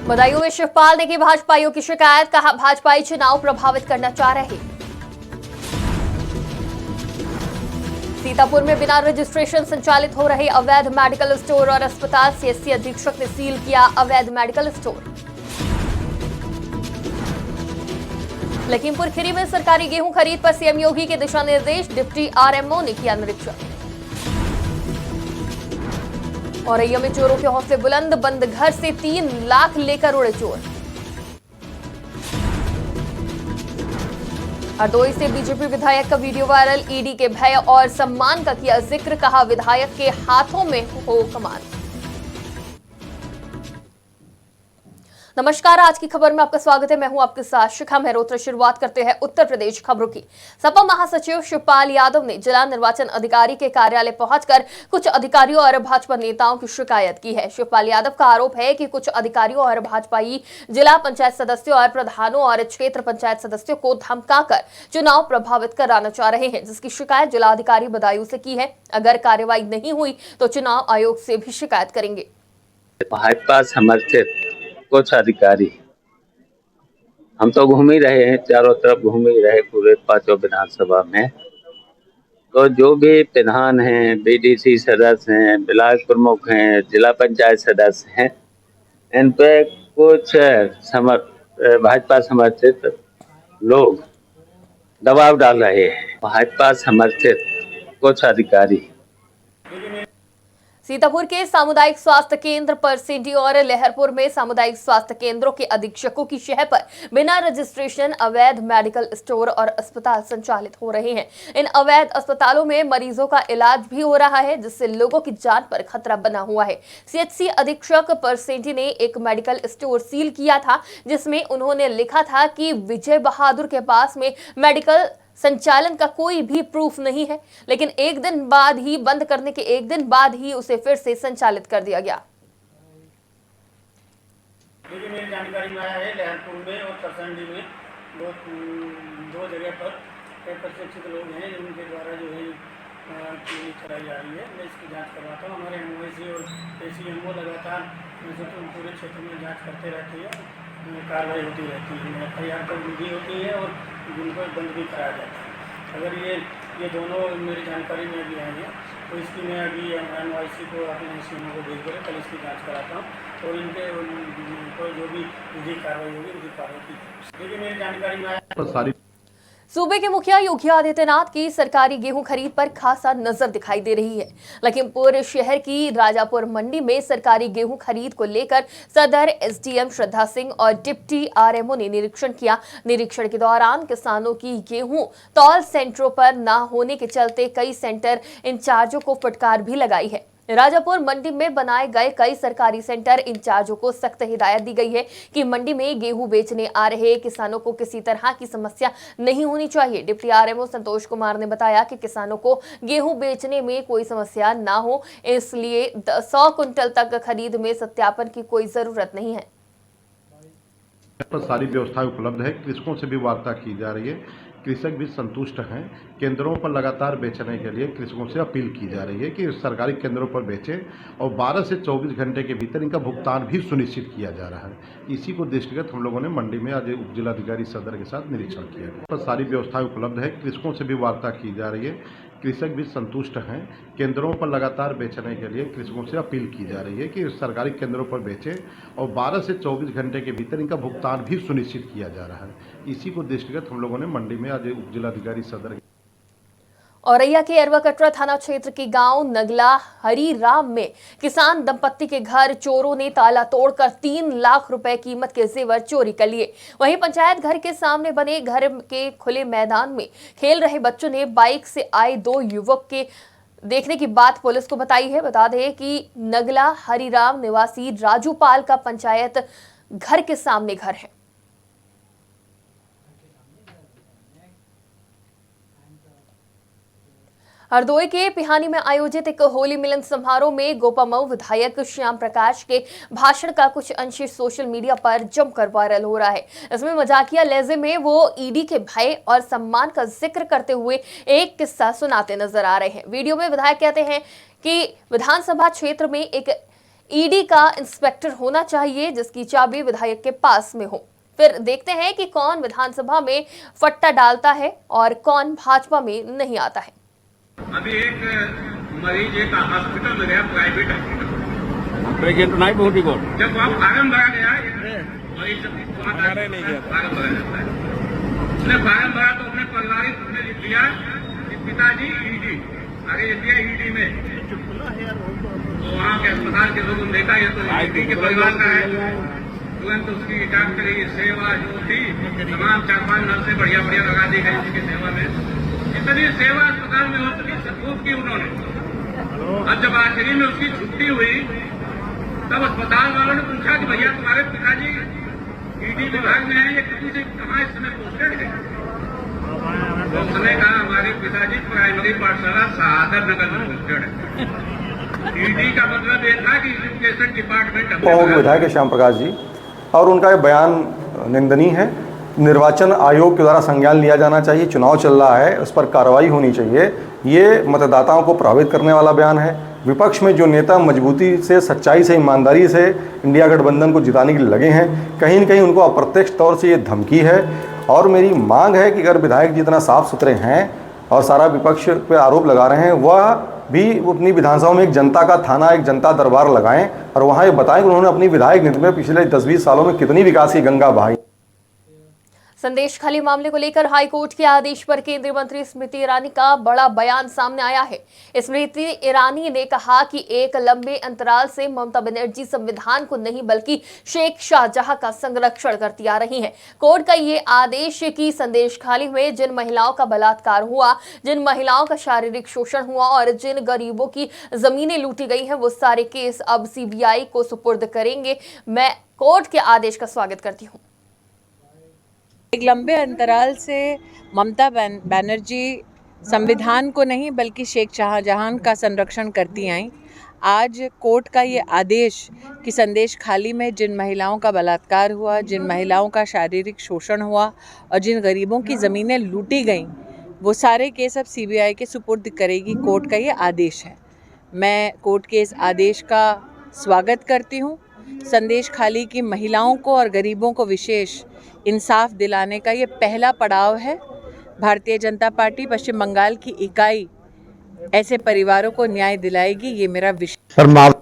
बदायूं में शिवपाल ने की भाजपाइयों की शिकायत, कहा भाजपाई चुनाव प्रभावित करना चाह रहे। सीतापुर में बिना रजिस्ट्रेशन संचालित हो रहे अवैध मेडिकल स्टोर और अस्पताल, सीएससी अधीक्षक ने सील किया अवैध मेडिकल स्टोर। लखीमपुर खीरी में सरकारी गेहूं खरीद पर सीएम योगी के दिशा निर्देश, डिप्टी आरएमओ ने किया निरीक्षण। औरैया में चोरों के हौसले बुलंद, बंद घर से 3 लाख लेकर उड़े चोर। हरदोई से बीजेपी विधायक का वीडियो वायरल, ईडी के भय और सम्मान का किया जिक्र, कहा विधायक के हाथों में हो कमान। नमस्कार, आज की खबर में आपका स्वागत है। मैं हूं आपके साथ शिखा मेहरोत्रा। शुरुआत करते हैं उत्तर प्रदेश खबरों की। सपा महासचिव शिवपाल यादव ने जिला निर्वाचन अधिकारी के कार्यालय पहुंचकर कुछ अधिकारियों और भाजपा नेताओं की शिकायत की है। शिवपाल यादव का आरोप है कि कुछ अधिकारियों और भाजपाई जिला पंचायत सदस्यों और प्रधानों और क्षेत्र पंचायत सदस्यों को धमकाकर चुनाव प्रभावित कराना चाह रहे हैं, जिसकी शिकायत जिलाधिकारी बदायूं से की है। अगर कार्रवाई नहीं हुई तो चुनाव आयोग से भी शिकायत करेंगे। भाजपा समर्थित कुछ अधिकारी, हम तो घूम ही रहे हैं, चारों तरफ घूम ही रहे पूरे 5 विधानसभा में। तो जो भी प्रधान हैं, बीडीसी सदस्य हैं, ब्लॉक प्रमुख हैं, जिला पंचायत सदस्य हैं, इन पे कुछ भाजपा समर्थित लोग दबाव डाल रहे हैं। भाजपा समर्थित कुछ अधिकारी सीतापुर के सामुदायिक स्वास्थ्य केंद्र परसेंडी और लहरपुर में सामुदायिक स्वास्थ्य केंद्रों के अधीक्षकों की शह पर बिना रजिस्ट्रेशन अवैध मेडिकल स्टोर और अस्पताल संचालित हो रहे हैं। इन अवैध अस्पतालों में मरीजों का इलाज भी हो रहा है, जिससे लोगों की जान पर खतरा बना हुआ है। सीएचसी अधीक्षक परसेंडी ने एक मेडिकल स्टोर सील किया था, जिसमें उन्होंने लिखा था कि विजय बहादुर के पास में मेडिकल संचालन का कोई भी प्रूफ नहीं है, लेकिन एक दिन बाद ही, बंद करने के एक दिन बाद ही उसे फिर से संचालित कर दिया गया। देखिए, मेरी जानकारी में आया है लहरपुर में और करसंडी में दो जगह पर कई प्रशिक्षित लोग हैं, उनके द्वारा जो है क्लिनिक चलाई जा रही है। मैं इसकी जांच करवाता हूँ। हमारे एमओसी और एसीएमओ लगातार पूरे क्षेत्र में जांच करते रहती है, कार्रवाई होती रहती है, एफआईआर पर भी होती है और जिनको बंद भी कराया जाता है। अगर ये दोनों मेरी जानकारी में भी आई है, तो इसकी मैं अभी एनवाईसी को अपने एसीएमओ को भेज कर कल इसकी जाँच कराता हूँ और इनके को जो भी विधि कार्रवाई होगी विधि कार्रवाई की। देखिए, मेरी जानकारी में आया सूबे के मुखिया योगी आदित्यनाथ की सरकारी गेहूं खरीद पर खासा नजर दिखाई दे रही है। लखीमपुर शहर की राजापुर मंडी में सरकारी गेहूं खरीद को लेकर सदर एसडीएम श्रद्धा सिंह और डिप्टी आरएमओ ने निरीक्षण किया। निरीक्षण के दौरान किसानों की गेहूं तौल सेंटरों पर न होने के चलते कई सेंटर इंचार्जों को फटकार भी लगाई है। राजापुर मंडी में बनाए गए कई सरकारी सेंटर इंचार्जों को सख्त हिदायत दी गई है कि मंडी में गेहूं बेचने आ रहे किसानों को किसी तरह की समस्या नहीं होनी चाहिए। डिप्टी आरएमओ संतोष कुमार ने बताया कि किसानों को गेहूं बेचने में कोई समस्या ना हो, इसलिए 100 कुंटल तक खरीद में सत्यापन की कोई जरूरत नहीं है। पर सारी व्यवस्थाएं उपलब्ध है। कृषकों से भी वार्ता की जा रही है, कृषक भी संतुष्ट हैं। केंद्रों पर लगातार बेचने के लिए कृषकों से अपील की जा रही है कि सरकारी केंद्रों पर बेचें और 12 से 24 घंटे के भीतर इनका भुगतान भी सुनिश्चित किया जा रहा है। इसी को दृष्टिगत हम लोगों ने मंडी में आज उप जिलाधिकारी सदर के साथ निरीक्षण किया। पर सारी व्यवस्थाएं उपलब्ध है, कृषकों से भी वार्ता की जा रही है, कृषक भी संतुष्ट हैं। केंद्रों पर लगातार बेचने के लिए कृषकों से अपील की जा रही है कि सरकारी केंद्रों पर बेचें और 12 से 24 घंटे के भीतर इनका भुगतान भी सुनिश्चित किया जा रहा है। इसी को दृष्टिगत हम लोगों ने मंडी में आज उप जिलाधिकारी सदर। औरैया के अरवा कटरा थाना क्षेत्र के गांव नगला हरिराम में किसान दंपत्ति के घर चोरों ने ताला तोड़कर 3 लाख रुपए कीमत के जेवर चोरी कर लिए। वहीं पंचायत घर के सामने बने घर के खुले मैदान में खेल रहे बच्चों ने बाइक से आए 2 युवक के देखने की बात पुलिस को बताई है। बता दें कि नगला हरिराम निवासी राजू पाल का पंचायत घर के सामने घर है। हरदोई के पिहानी में आयोजित एक होली मिलन समारोह में गोपामऊ विधायक श्याम प्रकाश के भाषण का कुछ अंश सोशल मीडिया पर जमकर वायरल हो रहा है। इसमें मजाकिया लहजे में वो ईडी के भय और सम्मान का जिक्र करते हुए एक किस्सा सुनाते नजर आ रहे हैं। वीडियो में विधायक कहते हैं कि विधानसभा क्षेत्र में एक ईडी का इंस्पेक्टर होना चाहिए जिसकी चाबी विधायक के पास में हो। फिर देखते हैं कि कौन विधानसभा में फट्टा डालता है और कौन भाजपा में नहीं आता है। अभी एक मरीज एक हॉस्पिटल में गया, प्राइवेट हॉस्पिटल, प्रेजेंट नहीं बहुत रिपोर्ट जब वहाँ फार्म भरा गया, मरीज फार्म भरा जाता है, उसने फार्म भरा तो अपने पारिवारिक उसने लिख दिया कि पिताजी ईडी, आगे लिख दिया ईडी में। तो वहाँ के अस्पताल के लोगों ने देखा ये तो ईडी के परिवार का है, तुरंत उसकी डॉक्टरी सेवा जो थी तमाम 4-5 नर्सें बढ़िया लगा दी गई उसकी सेवा में। इतनी सेवा अस्पताल में हो सकी सबूत की उन्होंने। अब जब आखिरी में उसकी छुट्टी हुई तब अस्पताल वालों ने पूछा कि भैया तुम्हारे पिताजी ईडी विभाग में हैं, ये कभी से कहाँ इस समय पोस्टेड है? तो उसने कहा हमारे पिताजी प्राइमरी पाठशाला सहादर नगर में पोस्टेड है। ईडी का मतलब ये था कि एजुकेशन डिपार्टमेंट। विधायक श्याम प्रकाश जी और उनका ये बयान निंदनीय है। निर्वाचन आयोग के द्वारा संज्ञान लिया जाना चाहिए। चुनाव चल रहा है, उस पर कार्रवाई होनी चाहिए। ये मतदाताओं को प्रभावित करने वाला बयान है। विपक्ष में जो नेता मजबूती से, सच्चाई से, ईमानदारी से इंडिया गठबंधन को जिताने के लिए लगे हैं, कहीं न कहीं उनको अप्रत्यक्ष तौर से ये धमकी है। और मेरी मांग है कि अगर विधायक जितना साफ सुथरे हैं और सारा विपक्ष पे आरोप लगा रहे हैं, वह भी अपनी विधानसभा में एक जनता का थाना, एक जनता दरबार लगाएं और वहाँ ये बताएं कि उन्होंने अपनी विधायक नीति में पिछले 10-20 सालों में कितनी विकास की गंगा बहाई। संदेश खाली मामले को लेकर हाईकोर्ट के आदेश पर केंद्रीय मंत्री स्मृति ईरानी का बड़ा बयान सामने आया है। स्मृति ईरानी ने कहा कि एक लंबे अंतराल से ममता बनर्जी संविधान को नहीं बल्कि शेख शाहजहां का संरक्षण करती आ रही हैं। कोर्ट का ये आदेश कि संदेश खाली में जिन महिलाओं का बलात्कार हुआ, जिन महिलाओं का शारीरिक शोषण हुआ और जिन गरीबों की जमीनें लूटी गई हैं, वो सारे केस अब सीबीआई को सुपुर्द करेंगे। मैं कोर्ट के आदेश का स्वागत करती हूँ। एक लंबे अंतराल से ममता बनर्जी संविधान को नहीं बल्कि शेख शाहजहां का संरक्षण करती आईं। आज कोर्ट का ये आदेश कि संदेश खाली में जिन महिलाओं का बलात्कार हुआ, जिन महिलाओं का शारीरिक शोषण हुआ और जिन गरीबों की ज़मीनें लूटी गईं, वो सारे केस अब सीबीआई के सुपुर्द करेगी। कोर्ट का ये आदेश है। मैं कोर्ट के इस आदेश का स्वागत करती हूँ। संदेश खाली की महिलाओं को और गरीबों को विशेष इंसाफ दिलाने का ये पहला पड़ाव है। भारतीय जनता पार्टी पश्चिम बंगाल की इकाई ऐसे परिवारों को न्याय दिलाएगी, ये मेरा विश्वास।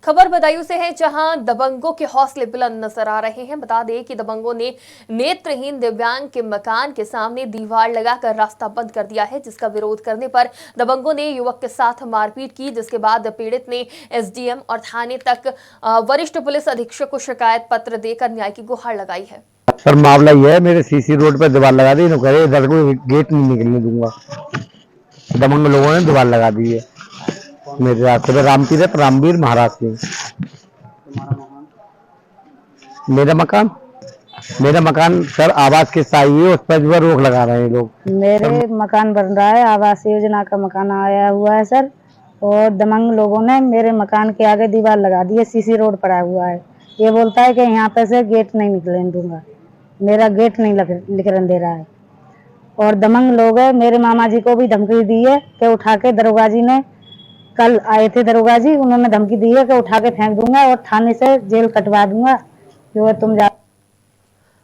खबर बदायूं से है, जहां दबंगों के हौसले बुलंद नजर आ रहे हैं। बता दें कि दबंगों ने नेत्रहीन दिव्यांग के मकान के सामने दीवार लगाकर रास्ता बंद कर दिया है, जिसका विरोध करने पर दबंगों ने युवक के साथ मारपीट की, जिसके बाद पीड़ित ने एसडीएम और थाने तक वरिष्ठ पुलिस अधीक्षक को शिकायत पत्र देकर न्याय की गुहार लगाई है। सर मामला यह है, मेरे सीसी रोड पर दीवार लगा दी, इधर को गेट नहीं निकलने दूंगा। दबंग लोगों ने दीवार लगा दी है मेरे रास्ते पे। रामवीर महाराज सिंह। मेरा मकान सर आवास के साई है, उस पर रोक लगा रहे हैं लोग। मेरे मकान बन रहा है, आवास योजना का मकान आया हुआ है सर, और दबंग लोगों ने मेरे मकान के आगे दीवार लगा दी है। सीसी रोड पर आया हुआ है। ये बोलता है कि यहाँ पे से गेट नहीं निकलने दूंगा। मेरा गेट नहीं निकलने दे रहा है। और दबंग लोग है, मेरे मामा जी को भी धमकी दी है कि उठा के, दरोगा जी ने कल आए थे दरोगा जी, उन्होंने धमकी दी है कि उठा के फेंक दूंगा और थाने से जेल कटवा दूंगा। जो तुम जा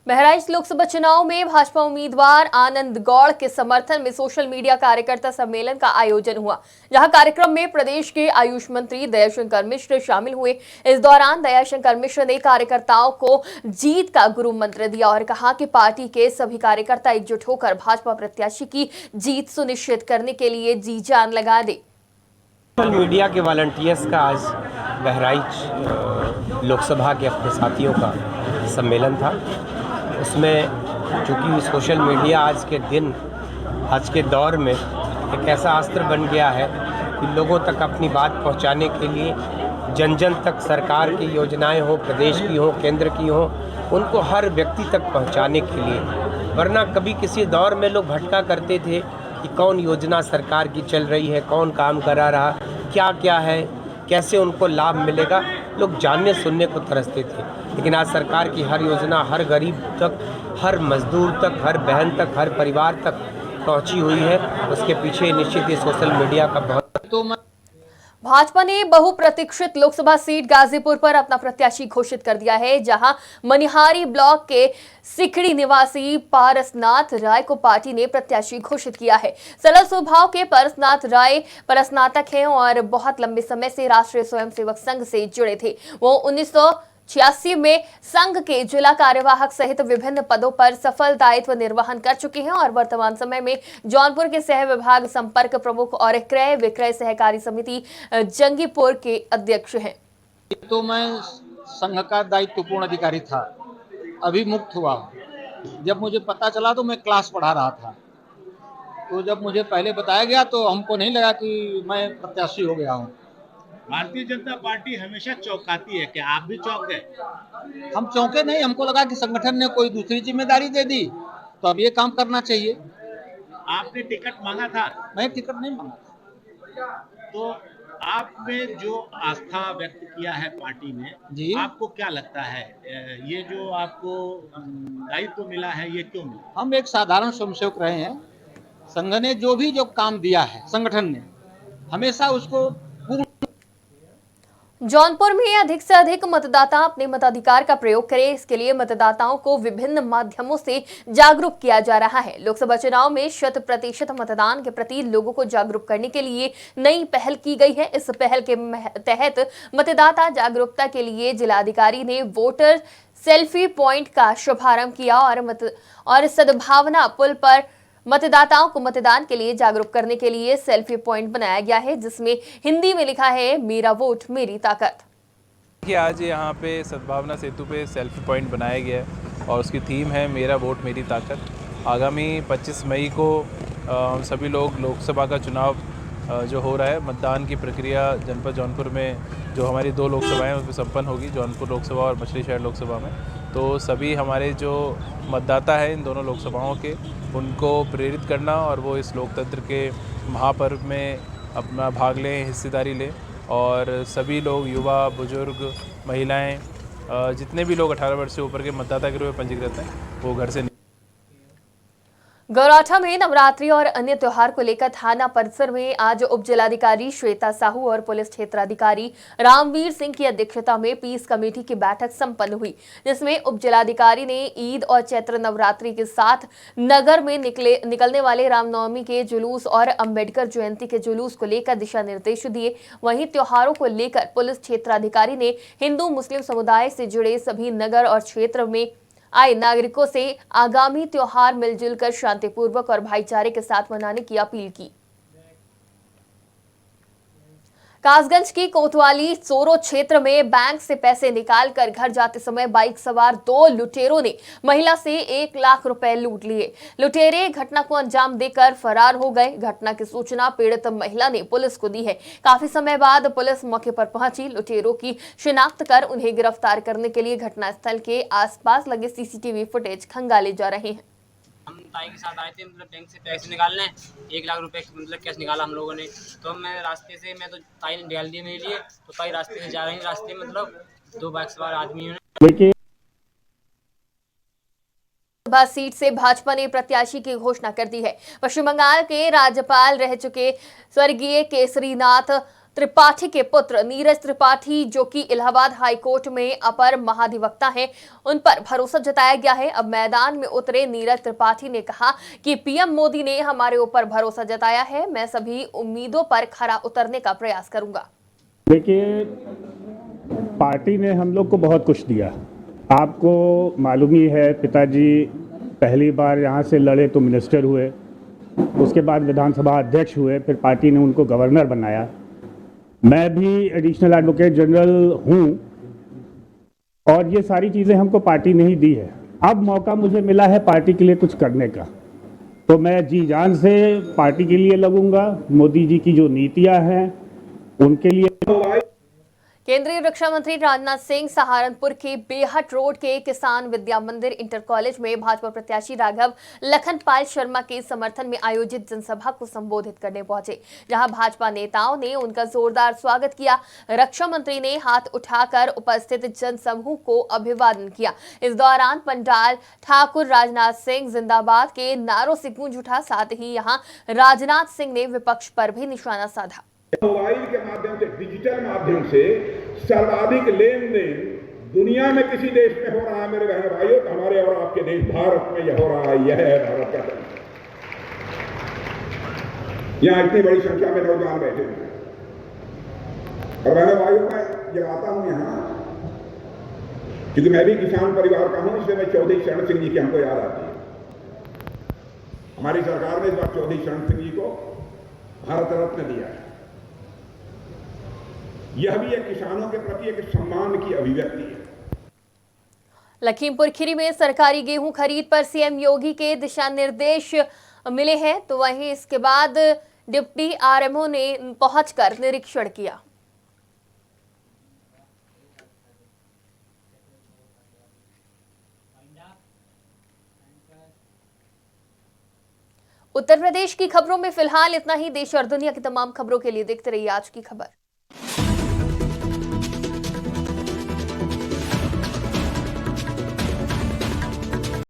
बहराइच लोकसभा चुनाव में भाजपा उम्मीदवार आनंद गौड़ के समर्थन में सोशल मीडिया कार्यकर्ता सम्मेलन का आयोजन हुआ, जहां कार्यक्रम में प्रदेश के आयुष मंत्री दयाशंकर मिश्र शामिल हुए। इस दौरान दयाशंकर मिश्र ने कार्यकर्ताओं को जीत का गुरु मंत्र दिया और कहा कि पार्टी के सभी कार्यकर्ता एकजुट होकर भाजपा प्रत्याशी की जीत सुनिश्चित करने के लिए जी जान लगा दे। सोशल मीडिया के वॉलंटियर्स का आज बहराइच लोकसभा के अपने साथियों का सम्मेलन था। उसमें चूँकि सोशल मीडिया आज के दिन, आज के दौर में एक ऐसा अस्त्र बन गया है कि लोगों तक अपनी बात पहुंचाने के लिए, जन जन तक सरकार की योजनाएं हो, प्रदेश की हो, केंद्र की हो, उनको हर व्यक्ति तक पहुंचाने के लिए। वरना कभी किसी दौर में लोग भटका करते थे कि कौन योजना सरकार की चल रही है, कौन काम करा रहा, क्या क्या है, कैसे उनको लाभ मिलेगा, लोग जानने सुनने को तरसते थे। लेकिन आज सरकार की हर योजना हर गरीब तक, हर मजदूर तक, हर बहन तक, हर परिवार तक पहुंची हुई है। उसके पीछे निश्चित ही सोशल मीडिया का बहुत भाजपा ने बहुप्रतीक्षित लोकसभा सीट गाजीपुर पर अपना प्रत्याशी घोषित कर दिया है, जहां मनिहारी ब्लॉक के सिकड़ी निवासी पारसनाथ राय को पार्टी ने प्रत्याशी घोषित किया है। सरल स्वभाव के पारसनाथ राय परस्नातक हैं और बहुत लंबे समय से राष्ट्रीय स्वयंसेवक संघ से जुड़े थे। वो 1986 में संघ के जिला कार्यवाहक सहित विभिन्न पदों पर सफल दायित्व निर्वहन कर चुके हैं और वर्तमान समय में जौनपुर के सह विभाग संपर्क प्रमुख और क्रय विक्रय सहकारी समिति जंगीपुर के अध्यक्ष हैं। तो मैं संघ का दायित्वपूर्ण अधिकारी था, अभी मुक्त हुआ हूँ। जब मुझे पता चला तो मैं क्लास पढ़ा रहा था, तो जब मुझे पहले बताया गया तो हमको नहीं लगा कि मैं प्रत्याशी हो गया हूँ। भारतीय जनता पार्टी हमेशा चौंकाती है, क्या आप भी चौंक गए? हम चौंके नहीं, हमको लगा कि संगठन ने कोई दूसरी जिम्मेदारी दे दी तो अब ये काम करना चाहिए। आपने टिकट मांगा था? मैं टिकट नहीं मांगा। तो आप में जो आस्था व्यक्त किया है पार्टी ने जी, आपको क्या लगता है ये जो आपको दायित्व मिला है ये क्यों मिला? हम एक साधारण स्वयंसेवक रहे हैं। संघ ने जो काम दिया है, संगठन ने हमेशा उसको जौनपुर में अधिक से अधिक मतदाता अपने मताधिकार का प्रयोग करें, इसके लिए मतदाताओं को विभिन्न माध्यमों से जागरूक किया जा रहा है। लोकसभा चुनाव में 100% मतदान के प्रति लोगों को जागरूक करने के लिए नई पहल की गई है। इस पहल के तहत मतदाता जागरूकता के लिए जिलाधिकारी ने वोटर सेल्फी पॉइंट का शुभारंभ किया और सद्भावना पुल पर मतदाताओं को मतदान के लिए जागरूक करने के लिए सेल्फी पॉइंट बनाया गया है, जिसमें हिंदी में लिखा है मेरा वोट मेरी ताकत। कि आज यहाँ पे सद्भावना सेतु पे सेल्फी पॉइंट बनाया गया है और उसकी थीम है मेरा वोट मेरी ताकत। आगामी 25 मई को सभी लोग लोकसभा का चुनाव जो हो रहा है, मतदान की प्रक्रिया जनपद जौनपुर में जो हमारी 2 लोकसभाएं उसमें संपन्न होगी, जौनपुर लोकसभा और मछली शहर लोकसभा में। तो सभी हमारे जो मतदाता हैं इन दोनों लोकसभाओं के, उनको प्रेरित करना और वो इस लोकतंत्र के महापर्व में अपना भाग लें, हिस्सेदारी लें और सभी लोग युवा, बुजुर्ग, महिलाएं, जितने भी लोग 18 वर्ष से ऊपर के मतदाता के रूप में पंजीकृत हैं वो घर से गौराठा में नवरात्रि और अन्य त्योहार को लेकर थाना परिसर में आज उप जिलाधिकारी श्वेता साहू और पुलिस क्षेत्राधिकारी रामवीर सिंह की अध्यक्षता में पीस कमेटी की बैठक संपन्न हुई, जिसमें उप जिलाधिकारी ने ईद और चैत्र नवरात्रि के साथ नगर में निकलने वाले रामनवमी के जुलूस और अंबेडकर जयंती के जुलूस को लेकर दिशा निर्देश दिए। वहीं त्योहारों को लेकर पुलिस क्षेत्राधिकारी ने हिंदू मुस्लिम समुदाय से जुड़े सभी नगर और क्षेत्र में आए नागरिकों से आगामी त्योहार मिलजुल कर शांतिपूर्वक और भाईचारे के साथ मनाने की अपील की। कासगंज की कोतवाली सोरो क्षेत्र में बैंक से पैसे निकालकर घर जाते समय बाइक सवार 2 लुटेरों ने महिला से 1 लाख रुपए लूट लिए। लुटेरे घटना को अंजाम देकर फरार हो गए। घटना की सूचना पीड़ित महिला ने पुलिस को दी है। काफी समय बाद पुलिस मौके पर पहुंची। लुटेरों की शिनाख्त कर उन्हें गिरफ्तार करने के लिए घटनास्थल के आसपास लगे सीसीटीवी फुटेज खंगाले जा रहे हैं। हम ताई के साथ आए थे, मतलब बैंक से पैसे निकालने, 1 लाख रुपए मतलब कैश निकाला हम लोगों ने। तो मैं रास्ते से, मैं तो ताई ने निकाल दिए मेरे लिए, तो ताई रास्ते से जा रही है, रास्ते में मतलब 2 बाइक सवार आदमी हैं। सीट से भाजपा ने प्रत्याशी की घोषणा कर दी है। पश्चिम बंगाल के राज्यपाल रह चुके स्वर्गीय केसरीनाथ त्रिपाठी के पुत्र नीरज त्रिपाठी, जो कि इलाहाबाद हाई कोर्ट में अपर महाधिवक्ता हैं, उन पर भरोसा जताया गया है। अब मैदान में उतरे नीरज त्रिपाठी ने कहा कि पीएम मोदी ने हमारे ऊपर भरोसा जताया है, मैं सभी उम्मीदों पर खरा उतरने का प्रयास करूंगा। देखिए, पार्टी ने हम लोग को बहुत कुछ दिया। आपको मालूम ही है, पिताजी पहली बार यहाँ से लड़े तो मिनिस्टर हुए, उसके बाद विधानसभा अध्यक्ष हुए, फिर पार्टी ने उनको गवर्नर बनाया। मैं भी एडिशनल एडवोकेट जनरल हूँ और ये सारी चीज़ें हमको पार्टी ने ही दी है। अब मौका मुझे मिला है पार्टी के लिए कुछ करने का, तो मैं जी जान से पार्टी के लिए लगूंगा। मोदी जी की जो नीतियाँ हैं उनके लिए। केंद्रीय रक्षा मंत्री राजनाथ सिंह सहारनपुर के बेहट रोड के किसान विद्या मंदिर इंटर कॉलेज में भाजपा प्रत्याशी राघव लखनपाल शर्मा के समर्थन में आयोजित जनसभा को संबोधित करने पहुंचे, जहां भाजपा नेताओं ने उनका जोरदार स्वागत किया। रक्षा मंत्री ने हाथ उठाकर उपस्थित जनसमूह को अभिवादन किया। इस दौरान पंडाल ठाकुर राजनाथ सिंह जिंदाबाद के नारों से गूंज उठा। साथ ही यहाँ राजनाथ सिंह ने विपक्ष पर भी निशाना साधा। मोबाइल के माध्यम से, डिजिटल माध्यम से सर्वाधिक लेन देन दुनिया में किसी देश में हो रहा है मेरे बहन भाइयों, तो हमारे और आपके देश भारत में यह हो रहा है। यह है भारत का तरीका। यहाँ इतनी बड़ी संख्या में नौजवान बैठे हुए हैं और बहन भाइयों, मैं जब आता हूँ यहाँ, क्योंकि मैं भी किसान परिवार का हूँ, इसलिए मैं चौधरी चरण सिंह जी की हमको याद आती है। हमारी सरकार ने इस बार चौधरी चरण सिंह जी को भारत रत्न दिया है। यह भी एक किसानों के प्रति एक सम्मान की अभिव्यक्ति है। लखीमपुर खीरी में सरकारी गेहूं खरीद पर सीएम योगी के दिशा निर्देश मिले हैं, तो वहीं इसके बाद डिप्टी आरएमओ ने पहुंचकर निरीक्षण किया। उत्तर प्रदेश की खबरों में फिलहाल इतना ही। देश और दुनिया की तमाम खबरों के लिए देखते रहिए आज की खबर।